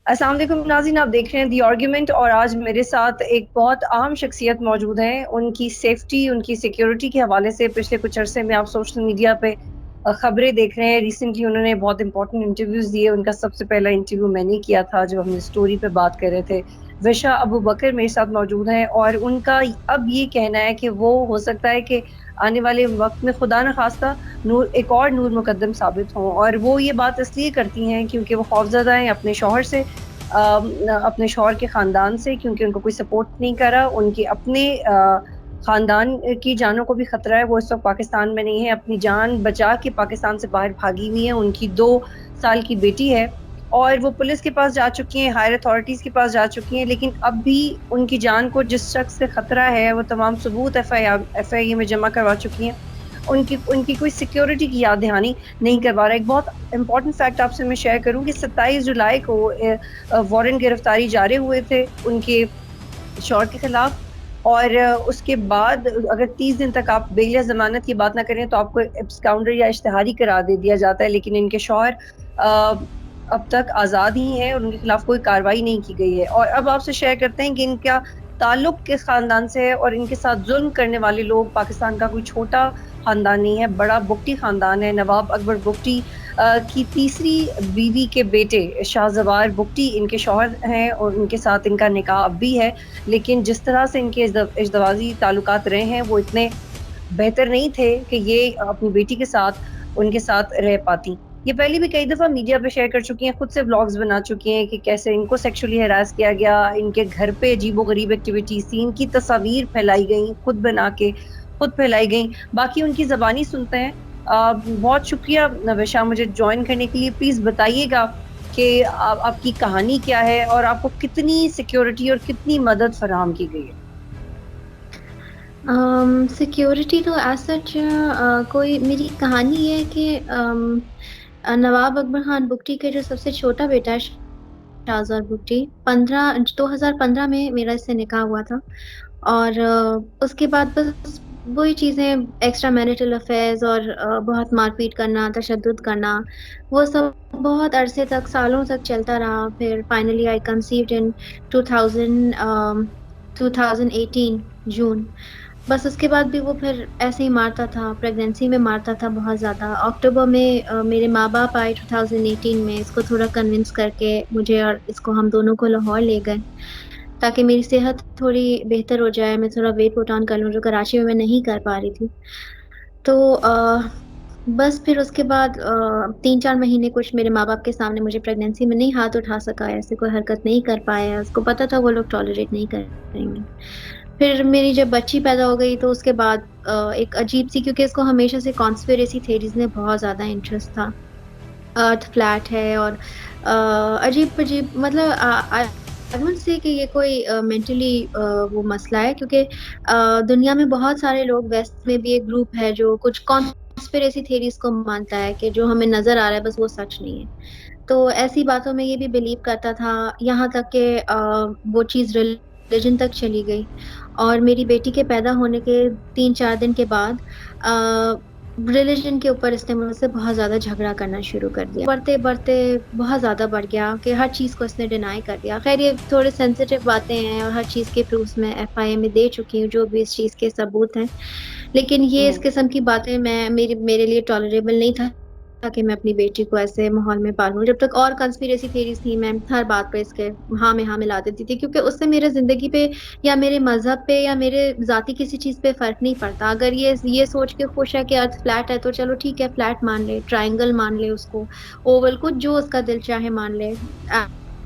अस्सलाम वालेकुम नाज़रीन, आप देख रहे हैं दी आर्गुमेंट और आज मेरे साथ एक बहुत अहम शख्सियत मौजूद है। उनकी सेफ्टी, उनकी सिक्योरिटी के हवाले से पिछले कुछ अरसे में आप सोशल मीडिया पे खबरें देख रहे हैं। रिसेंटली उन्होंने बहुत इंपॉर्टेंट इंटरव्यूज़ दिए। उनका सबसे पहला इंटरव्यू मैंने किया था जब हमने स्टोरी पे बात कर रहे थे। विशा अबू बकर मेरे साथ मौजूद हैं और उनका अब ये कहना है कि वो हो सकता है कि आने वाले वक़्त में खुदा न ख़ास्ता नूर एक और नूर मुकद्दम साबित हों, और वो ये बात इसलिए करती हैं क्योंकि वो खौफ़ज़दा हैं अपने शौहर से, अपने शौहर के ख़ानदान से, क्योंकि उनको कोई सपोर्ट नहीं कर रहा। उनके अपने ख़ानदान की जानों को भी ख़तरा है। वो इस वक़्त पाकिस्तान में नहीं है, अपनी जान बचा के पाकिस्तान से बाहर भागी हुई हैं। उनकी 2 साल की बेटी है और वो पुलिस के पास जा चुकी हैं, हायर अथॉरिटीज़ के पास जा चुकी हैं, लेकिन अब भी उनकी जान को जिस शख़्स से ख़तरा है, वो तमाम सबूत एफआईए में जमा करवा चुकी हैं। उनकी उनकी कोई सिक्योरिटी की याद दहानी नहीं करवा रहा। एक बहुत इम्पोर्टेंट फैक्ट आपसे मैं शेयर करूँ कि 27 जुलाई को वारंट गिरफ्तारी जारी हुए थे उनके शौहर के खिलाफ, और उसके बाद अगर 30 दिन तक आप बेल या ज़मानत की बात ना करें तो आपको एब्सकाउंडर या इश्तिहारी करार दे दिया जाता है, लेकिन इनके शौहर अब तक आज़ाद ही हैं और उनके खिलाफ कोई कार्रवाई नहीं की गई है। और अब आपसे शेयर करते हैं कि इनका ताल्लुक किस ख़ानदान से है, और इनके साथ ज़ुल्म करने वाले लोग पाकिस्तान का कोई छोटा ख़ानदान नहीं है, बड़ा बुगटी ख़ानदान है। नवाब अकबर बुगटी की तीसरी बीवी के बेटे शाहज़वार बुगटी इनके शौहर हैं और उनके साथ इनका निकाह अब भी है। लेकिन जिस तरह से इनके इज़दवाजी ताल्लुकात रहे हैं, वो इतने बेहतर नहीं थे कि ये अपनी बेटी के साथ उनके साथ रह पातीं। ये पहले भी कई दफ़ा मीडिया पे शेयर कर चुकी हैं, खुद से व्लॉग्स बना चुकी हैं कि कैसे इनको सेक्सुअली हैरास किया गया, इनके घर पे अजीबो-गरीब एक्टिविटीज़ थी, इनकी तस्वीर फैलाई गईं, खुद बना के, खुद फैलाई गईं। बाकी उनकी ज़बानी सुनते हैं। बहुत शुक्रिया नविशा मुझे जॉइन करने के लिए। प्लीज़ बताइएगा कि आपकी कहानी क्या है और आपको कितनी सिक्योरिटी और कितनी मदद फराहम की गई है? सिक्योरिटी तो एज़ सच कोई मेरी कहानी ये है कि नवाब अकबर खान बुगटी के जो सबसे छोटा बेटा है शाहज़ाद बुगटी 2015 में मेरा इससे निकाह हुआ था। और उसके बाद बस वही चीज़ें एक्स्ट्रा मैरिटल अफेयर्स और बहुत मारपीट करना, तशद्दुद करना, वो सब बहुत अरसे तक, सालों तक चलता रहा। फिर फाइनली आई कंसीव्ड इन 2000 2018 जून। बस उसके बाद भी वो फिर ऐसे ही मारता था, प्रेगनेंसी में मारता था बहुत ज़्यादा। अक्टूबर में मेरे माँ-बाप आए 2018 में इसको थोड़ा कन्विंस करके मुझे और इसको हम दोनों को लाहौर ले गए, ताकि मेरी सेहत थोड़ी बेहतर हो जाए, मैं थोड़ा वेट पुट ऑन कर लूँ, जो कराची में मैं नहीं कर पा रही थी। तो बस फिर उसके बाद 3-4 महीने कुछ मेरे माँ-बाप के सामने मुझे प्रेगनेंसी में नहीं हाथ उठा सका, ऐसे कोई हरकत नहीं कर पाया। उसको पता था वो लोग टॉलरेट नहीं करेंगे। फिर मेरी जब बच्ची पैदा हो गई तो उसके बाद एक अजीब-सी, क्योंकि इसको हमेशा से कॉन्स्पिरेसी थ्योरीज़ में बहुत ज़्यादा इंटरेस्ट था। अर्थ फ्लैट है और अजीब-अजीब, मतलब आई वुडंट से कि ये कोई मेंटली वो मसला है, क्योंकि दुनिया में बहुत सारे लोग, वेस्ट में भी एक ग्रुप है जो कुछ कॉन्स्पिरेसी थ्योरीज़ को मानता है कि जो हमें नज़र आ रहा है बस वो सच नहीं है। तो ऐसी बातों में ये भी बिलीव करता था, यहाँ तक कि वो चीज़ रिलिजन तक चली गई। और मेरी बेटी के पैदा होने के 3-4 दिन के बाद अ, रिलिजन के ऊपर इसने मुझसे बहुत ज़्यादा झगड़ा करना शुरू कर दिया। बढ़ते-बढ़ते बहुत ज़्यादा बढ़ गया कि हर चीज़ को इसने डिनाई कर दिया। ख़ैर ये थोड़े सेंसिटिव बातें हैं और हर चीज़ के प्रूफ्स मैं एफआईए में दे चुकी हूँ, जो भी इस चीज़ के सबूत हैं। लेकिन ये इस हुँ। किस्म की बातें मैं मेरी मेरे लिए टॉलरेबल नहीं था कि मैं अपनी बेटी को ऐसे माहौल में पालूँ। जब तक और कंस्पिरेसी थ्योरीज़ थी, मैं हर बात पे इसके हाँ में हाँ मिला देती थी, क्योंकि उससे मेरे ज़िंदगी पे या मेरे मज़हब पे या मेरे ज़ाती किसी चीज़ पे फ़र्क नहीं पड़ता। अगर ये सोच के खुश है कि अर्थ फ्लैट है तो चलो ठीक है, फ्लैट मान ले, ट्रायंगल मान ले उसको, ओवल, कुछ जो उसका दिल चाहे मान ले,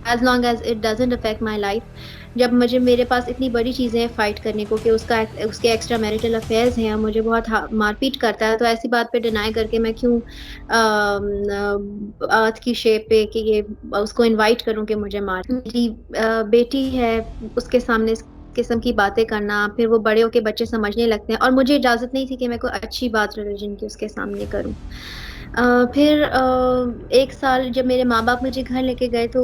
as long as it doesn't affect my life. जब मेरे पास इतनी बड़ी चीज़ें हैं फ़ाइट करने को कि उसके एक्स्ट्रा मैरिटल अफ़ेयर्स हैं और मुझे बहुत मार-पीट करता है, तो ऐसी बात पे डिनाई करके मैं क्यों अर्थ की शेप पे कि ये उसको इनवाइट करूँ कि मुझे मारे। मेरी बेटी है, उसके सामने इस किस्म की बातें करना, फिर वो बड़े होके बच्चे समझने लगते हैं और मुझे इजाज़त नहीं थी कि मैं कोई अच्छी बात रिलिजन की उसके सामने करूँ। फिर 1 साल जब मेरे माँ-बाप मुझे घर लेके गए तो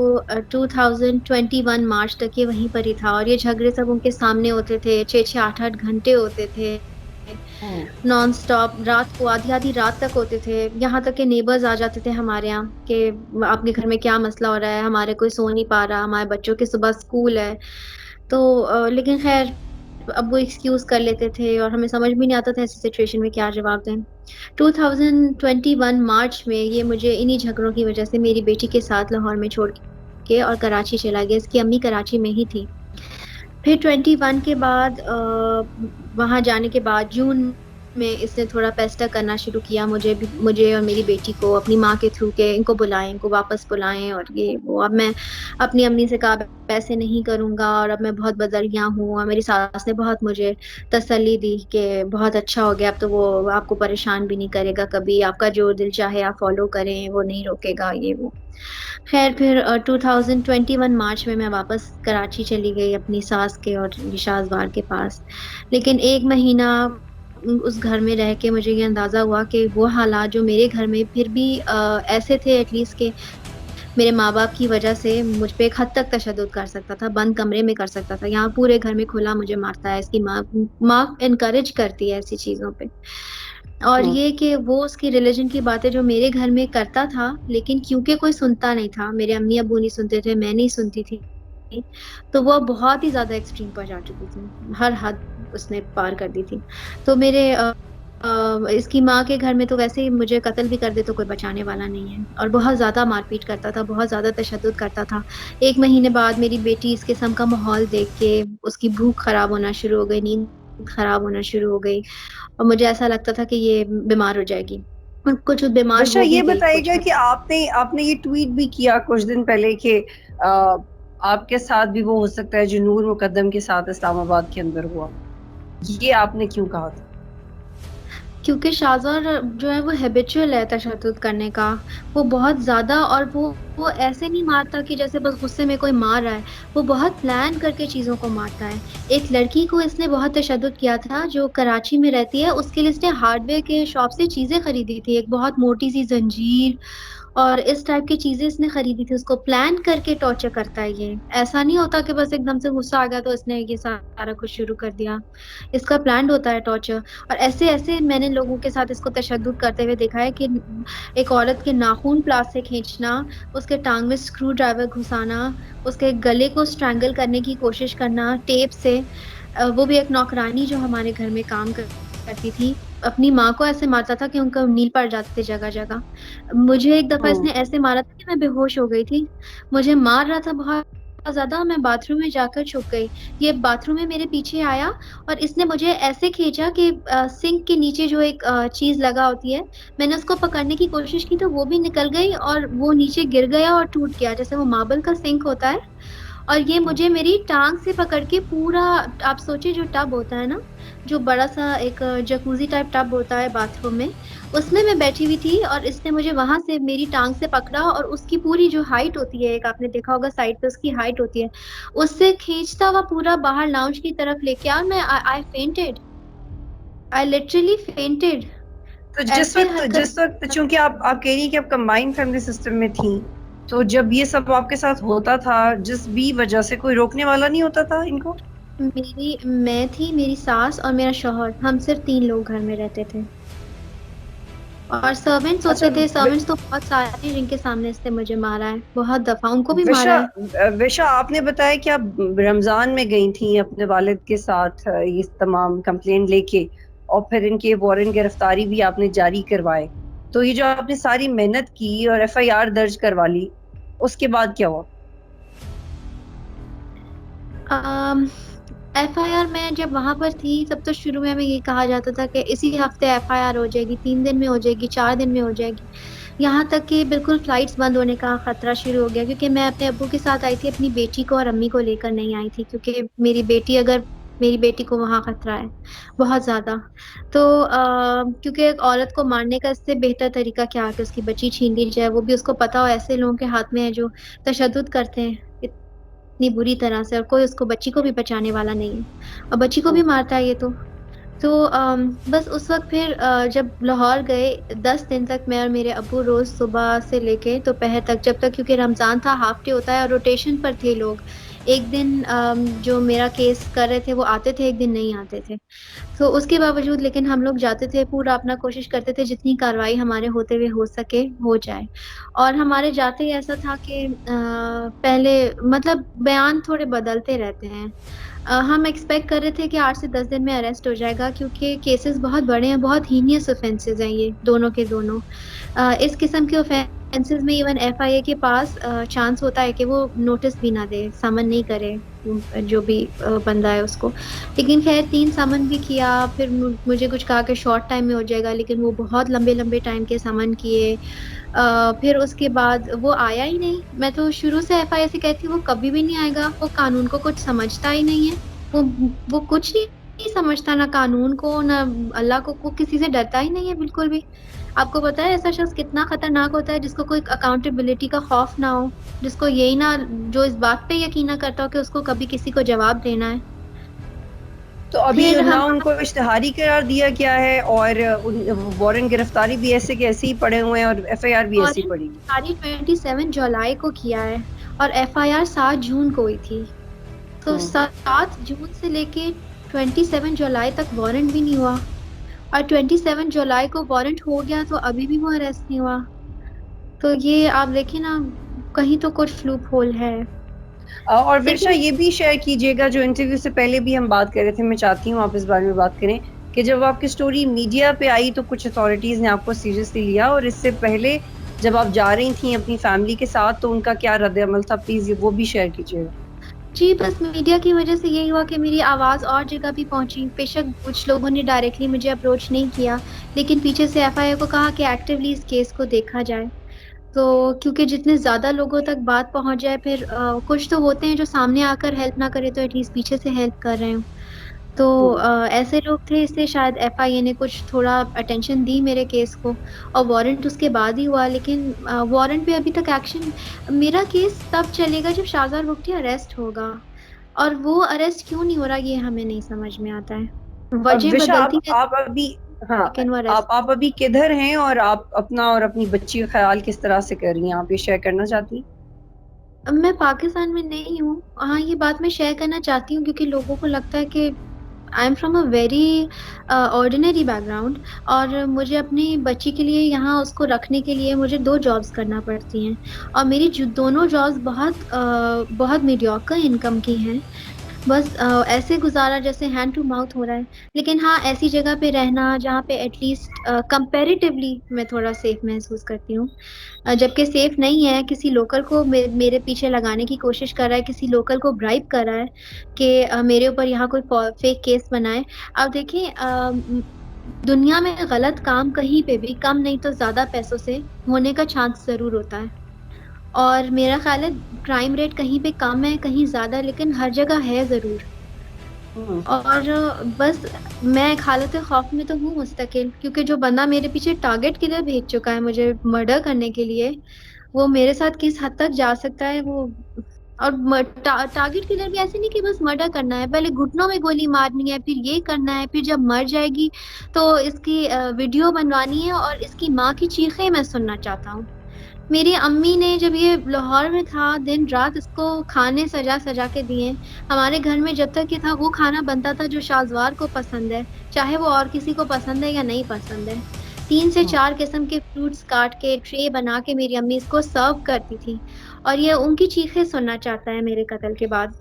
2021 मार्च तक ये वहीं पर ही था और ये झगड़े सब उनके सामने होते थे, 6-6 8-8 घंटे होते थे। हुँ, नॉन स्टॉप रात को आधी-आधी रात तक होते थे। यहाँ तक कि नेबर्स आ जाते थे हमारे यहाँ कि आपके घर में क्या मसला हो रहा है? हमारे कोई सो नहीं पा रहा, हमारे बच्चों की सुबह स्कूल है। तो लेकिन ख़ैर अब वो एक्सक्यूज़ कर लेते थे और हमें समझ भी नहीं आता था ऐसी सिचुएशन में क्या जवाब दें। 2021 मार्च में ये मुझे इन्हीं झगड़ों की वज़ह से मेरी बेटी के साथ लाहौर में छोड़ के और कराची चला गया। इसकी अम्मी कराची में ही थी। फिर 21 के बाद वहाँ जाने के बाद जून में इसने थोड़ा पेस्टर करना शुरू किया मुझे और मेरी बेटी को अपनी माँ के थ्रू के इनको बुलाएँ, इनको वापस बुलाएँ और ये वो। अब मैं अपनी अम्मी से कहा पैसे नहीं करूँगा और अब मैं बहुत बदलिया हूँ और मेरी सास ने बहुत मुझे तसल्ली दी कि बहुत अच्छा हो गया, अब तो वो आपको परेशान भी नहीं करेगा कभी, आपका जो दिल चाहे आप फ़ॉलो करें, वो नहीं रोकेगा ये वो। ख़ैर फिर 2021 मार्च में मैं वापस कराची चली गई अपनी सास के और रिशाज़ बार के पास। लेकिन 1 महीना उस घर में रह के मुझे ये अंदाज़ा हुआ कि वो हालात जो मेरे घर में फिर भी ऐसे थे एटलीस्ट कि मेरे माँ-बाप की वज़ह से मुझ पे एक हद तक तशद्दुद कर सकता था, बंद कमरे में कर सकता था। यहाँ पूरे घर में खुला मुझे मारता है, इसकी माँ माँ एनकरेज करती है ऐसी चीज़ों पे। और हुँ, ये कि वो उसकी रिलिजन की बातें जो मेरे घर में करता था, लेकिन क्योंकि कोई सुनता नहीं था, मेरे अम्मी-अब्बू नहीं सुनते थे, मैं नहीं सुनती थी, तो वो बहुत ही ज़्यादा एक्सट्रीम पर जा चुकी थी। हर हद उसने पार कर दी थी। तो मेरे इसकी माँ के घर में तो वैसे ही मुझे कत्ल भी कर दे तो कोई बचाने वाला नहीं है और बहुत ज़्यादा मारपीट करता था, बहुत ज़्यादा तशद्दुद करता था। 1 महीने बाद मेरी बेटी इस किस्म का माहौल देख के उसकी भूख खराब होना शुरू हो गई, नींद खराब होना शुरू हो गई और मुझे ऐसा लगता था कि ये बीमार हो जाएगी। और कुछ बीमार वर्षा हो भी ये गई कुछ बताइएगा हद कि तक। आपने आपने ये ट्वीट भी किया कुछ दिन पहले कि आपके साथ भी वो हो सकता है जो नूर मुकद्दम के साथ इस्लामाबाद के अंदर हुआ। ये आपने क्यों कहा था? क्योंकि शाज़र जो है वो हैबिचुअल है तशद्दुद करने का। वो बहुत ज़्यादा और वो ऐसे नहीं मारता कि जैसे बस गुस्से में कोई मार रहा है, वो बहुत प्लान करके चीज़ों को मारता है। एक लड़की को इसने बहुत तशद्दुद किया था जो कराची में रहती है, उसके लिए इसने हार्डवेयर के शॉप से चीज़ें खरीदी थी, एक बहुत मोटी-सी ज़ंजीर और इस टाइप की चीज़ें इसने खरीदी थी, उसको प्लान करके टॉर्चर करता है ये। ऐसा नहीं होता कि बस एकदम से गुस्सा आ गया तो इसने ये सारा कुछ शुरू कर दिया। इसका प्लान्ड होता है टॉर्चर और ऐसे-ऐसे मैंने लोगों के साथ इसको तशद्दुद करते हुए देखा है कि एक औरत के नाखून प्लास से खींचना, उसके टाँग में स्क्रू ड्राइवर घुसाना, उसके गले को स्ट्रैंगल करने की कोशिश करना टेप से। वो भी एक नौकरानी जो हमारे घर में काम करती थी, अपनी माँ को ऐसे मारता था कि उनका नील पड़ जाते थे जगह-जगह। मुझे एक दफ़ा हुँ, इसने ऐसे मारा था कि मैं बेहोश हो गई थी। मुझे मार रहा था बहुत ज़्यादा, मैं बाथरूम में जाकर छुप गई। ये बाथरूम में मेरे पीछे आया और इसने मुझे ऐसे खींचा कि सिंक के नीचे जो एक चीज़ लगा होती है, मैंने उसको पकड़ने की कोशिश की तो वो भी निकल गई और वो नीचे गिर गया और टूट गया, जैसे वो मार्बल का सिंक होता है और ये हुँ, मुझे मेरी टाँग से पकड़ के पूरा आप सोचिए जो टब होता है ना, जो बड़ा-सा एक जकूज़ी टाइप टब होता है बाथरूम में, उसमें मैं बैठी हुई थी और इसने मुझे वहाँ से मेरी टाँग से पकड़ा और उसकी पूरी जो हाइट होती है, एक आपने देखा होगा साइड पे उसकी हाइट होती है, उससे खींचता हुआ पूरा बाहर लाउंज की तरफ लेके आया और मैं I fainted. I literally fainted. तो ऐसे हरकत जिस वक़्त चूँकि आप कह रही हैं कि आप कंबाइंड फैमिली सिस्टम में थीं, तो जब ये सब आपके साथ होता था, जिस भी वजह से कोई रोकने वाला नहीं होता था इनको? मैं थी, मेरी सास और मेरा शौहर, हम सिर्फ 3 लोग घर में रहते थे। और सर्वेंट्स अच्छा होते थे, सर्वेंट्स तो बहुत सारे हैं जिनके सामने इसने मुझे मारा है, बहुत दफ़ा उनको भी मारा है। विशा आपने बताया कि आप रमज़ान में गई थीं अपने वालिद के साथ ये तमाम कंप्लेंट लेके और फिर इनके वारंट गिरफ्तारी भी आपने जारी करवाए। तो ये जो आपने सारी मेहनत की और एफआईआर दर्ज करवा ली, उसके बाद क्या हुआ? अम, एफआईआर मैं जब वहाँ पर थी तब तो शुरू में हमें ये कहा जाता था कि इसी हफ़्ते एफआईआर हो जाएगी, 3 दिन में हो जाएगी, 4 दिन में हो जाएगी। यहाँ तक कि बिल्कुल फ्लाइट्स बंद होने का खतरा शुरू हो गया क्योंकि मैं अपने अब्बू के साथ आई थी, अपनी बेटी को और अम्मी को लेकर नहीं आई थी क्योंकि मेरी बेटी को वहाँ खतरा है, बहुत ज़्यादा। तो क्योंकि एक औरत को मारने का इससे बेहतर तरीका क्या है कि उसकी बच्ची छीन ली जाए, वो भी उसको पता हो ऐसे लोगों के हाथ में है जो तशद्दुद करते हैं, इतनी बुरी तरह से और कोई उसको बच्ची को भी बचाने वाला नहीं है और बच्ची को भी हुँ, मारता है ये तो। तो बस उस वक़्त फिर जब लाहौर गए 10 दिन तक मैं और मेरे अब्बू रोज़ सुबह से लेके दोपहर तक जब तक क्योंकि रमज़ान था हाफ़ डे होता है और रोटेशन पर थे लोग। एक दिन जो मेरा केस कर रहे थे वो आते थे, एक दिन नहीं आते थे। तो उसके बावजूद लेकिन हम लोग जाते थे, पूरा अपना कोशिश करते थे जितनी कार्रवाई हमारे होते हुए हो सके हो जाए। और हमारे जाते ही ऐसा था कि पहले मतलब बयान थोड़े बदलते रहते हैं। हम एक्सपेक्ट कर रहे थे कि 8 से 10 दिन में अरेस्ट हो जाएगा, क्योंकि केसेस बहुत बड़े हैं, बहुत हीनियस ऑफेंसेस हैं ये दोनों के दोनों। इस किस्म के ऑफेंसेस में इवन एफआईए के पास चांस होता है कि वो नोटिस भी ना दे, समन नहीं करे जो भी बंदा है उसको। लेकिन खैर 3 समन भी किया, फिर मुझे कुछ कहा कि शॉर्ट टाइम में हो जाएगा, लेकिन वो बहुत लंबे लंबे टाइम के समन किए। फिर उसके बाद वो आया ही नहीं। मैं तो शुरू से एफआईआर से कहती हूँ वो कभी भी नहीं आएगा, वो कानून को कुछ समझता ही नहीं है। वो वो कुछ नहीं समझता, ना कानून को ना अल्लाह को, वो किसी से डरता ही नहीं है बिल्कुल भी। आपको पता है ऐसा शख्स कितना खतरनाक होता है, जिसको कोई अकाउंटेबिलिटी का खौफ ना हो, जिसको यही ना, जो इस बात पे यकीन ना करता हो कि उसको कभी किसी को जवाब देना है। तो अभी फिर ना हम उनको इश्तिहारी करार दिया गया है और वारंट गिरफ्तारी भी ऐसे के ऐसे ही पड़े हुए हैं और एफआईआर भी ऐसी वारंट पड़ी हुई गिरफ्तारी 27 जुलाई को किया है और एफआईआर 7 जून को हुई थी। तो है। 7 जून से लेके 27 जुलाई तक वारंट भी नहीं हुआ, और 27 जुलाई को वारंट हो गया तो अभी भी वो अरेस्ट नहीं हुआ। तो ये आप देखिए ना, कहीं तो कुछ फ्लूप होल है। और विरशा देखिए, ये भी शेयर कीजिएगा, जो इंटरव्यू से पहले भी हम बात कर रहे थे, मैं चाहती हूँ आप इस बारे में बात करें कि जब आपकी स्टोरी मीडिया पे आई तो कुछ अथॉरिटीज ने आपको सीरियसली लिया, और इससे पहले जब आप जा रही थी अपनी फैमिली के साथ तो उनका क्या रद्द अमल था, प्लीज वो भी शेयर कीजिएगा। जी बस मीडिया की वजह से यही हुआ कि मेरी आवाज़ और जगह भी पहुंची। बेशक कुछ लोगों ने डायरेक्टली मुझे अप्रोच नहीं किया, लेकिन पीछे से एफआईआर को कहा कि एक्टिवली इस केस को देखा जाए। तो क्योंकि जितने ज्यादा लोगों तक बात पहुंच जाए, फिर कुछ तो होते हैं जो सामने आकर हेल्प ना करे तो एटलीस्ट पीछे से हेल्प कर रहे हो। तो हम्म। ऐसे लोग थे, इसलिए शायद एफआईए ने कुछ थोड़ा अटेंशन दी मेरे केस को। और वारंट उसके बाद ही हुआ, लेकिन वारंट पे अभी तक एक्शन, मेरा केस तब चलेगा जब शाहजार बुगटी अरेस्ट होगा। और वो अरेस्ट क्यों नहीं हो रहा ये हमें नहीं समझ में आता है। अब वजह विशा बदलती आप रहती अभी, हाँ, है लेकिन वो अरेस्ट। आप अभी किधर हैं और आप अपना और अपनी बच्ची का ख्याल किस तरह से कर रही हैं, आप ये शेयर करना चाहती हैं? अब मैं पाकिस्तान में नहीं हूँ। हाँ, ये बात मैं शेयर करना चाहती हूँ क्योंकि लोगों को लगता है कि I am from a very ordinary background, और मुझे अपनी बच्ची के लिए यहाँ उसको रखने के लिए मुझे 2 जॉब्स करना पड़ती हैं। और मेरी जो दोनों जॉब्स बहुत मीडियोकर इनकम की हैं। बस ऐसे गुजारा जैसे हैंड टू माउथ हो रहा है। लेकिन हाँ, ऐसी जगह पे रहना जहाँ पे एटलीस्ट कंपैरेटिवली मैं थोड़ा सेफ महसूस करती हूँ। जबकि सेफ नहीं है, किसी लोकल को मेरे पीछे लगाने की कोशिश कर रहा है, किसी लोकल को ब्राइब कर रहा है कि मेरे ऊपर यहाँ कोई फेक केस बनाए। अब देखिए, दुनिया में गलत काम कहीं पे भी कम नहीं तो ज्यादा पैसों से होने का चांस जरूर होता है। और मेरा ख्याल है क्राइम रेट कहीं पे कम है कहीं ज्यादा, लेकिन हर जगह है जरूर। हम्म। और बस मैं एक हालत खौफ में तो हूँ मुस्तकिल, क्योंकि जो बंदा मेरे पीछे टारगेट किलर भेज चुका है मुझे मर्डर करने के लिए, वो मेरे साथ किस हद तक जा सकता है वो। और टारगेट किलर भी ऐसे नहीं कि बस मर्डर करना है, पहले घुटनों में गोली मारनी है, फिर ये करना है, फिर जब मर जाएगी तो इसकी वीडियो बनवानी है और इसकी माँ की चीखें मैं सुनना चाहता हूँ। मेरी अम्मी ने जब ये लाहौर में था दिन रात इसको खाने सजा सजा के दिए। हमारे घर में जब तक ये था वो खाना बनता था जो शाहजवार को पसंद है, चाहे वो और किसी को पसंद है या नहीं पसंद है। 3 से 4 किस्म के फ्रूट्स काट के ट्रे बना के मेरी अम्मी इसको सर्व करती थी, और ये उनकी चीखें सुनना चाहता है मेरे कत्ल के बाद।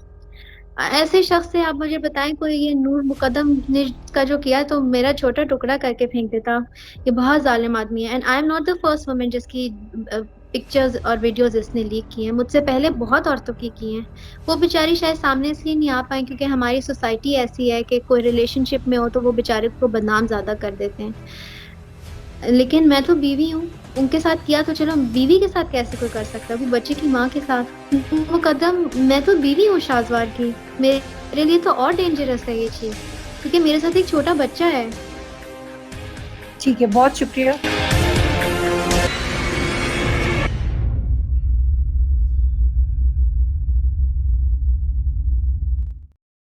ऐसे शख्स से आप मुझे बताएं, कोई ये नूर मुकदम ने का जो किया है तो मेरा छोटा टुकड़ा करके फेंक देता। ये बहुत जालिम आदमी है, and I am not the first woman जिसकी पिक्चर्स और वीडियोस इसने लीक की हैं। मुझसे पहले बहुत औरतों की हैं। वो बेचारी शायद सामने इसलिए नहीं आ पाई क्योंकि हमारी सोसाइटी ऐसी है कि कोई रिलेशनशिप में हो तो वो बेचारे को बदनाम ज्यादा कर देते हैं। लेकिन मैं तो बीवी हूँ, उनके साथ किया तो चलो, बीवी के साथ कैसे कोई कर सकता है, वो बच्चे की माँ के साथ वो कदम। मैं तो बीवी हूँ शाहजवार की, मेरे लिए तो और डेंजरस है ये चीज, क्योंकि मेरे साथ एक छोटा बच्चा है। ठीक है, बहुत शुक्रिया।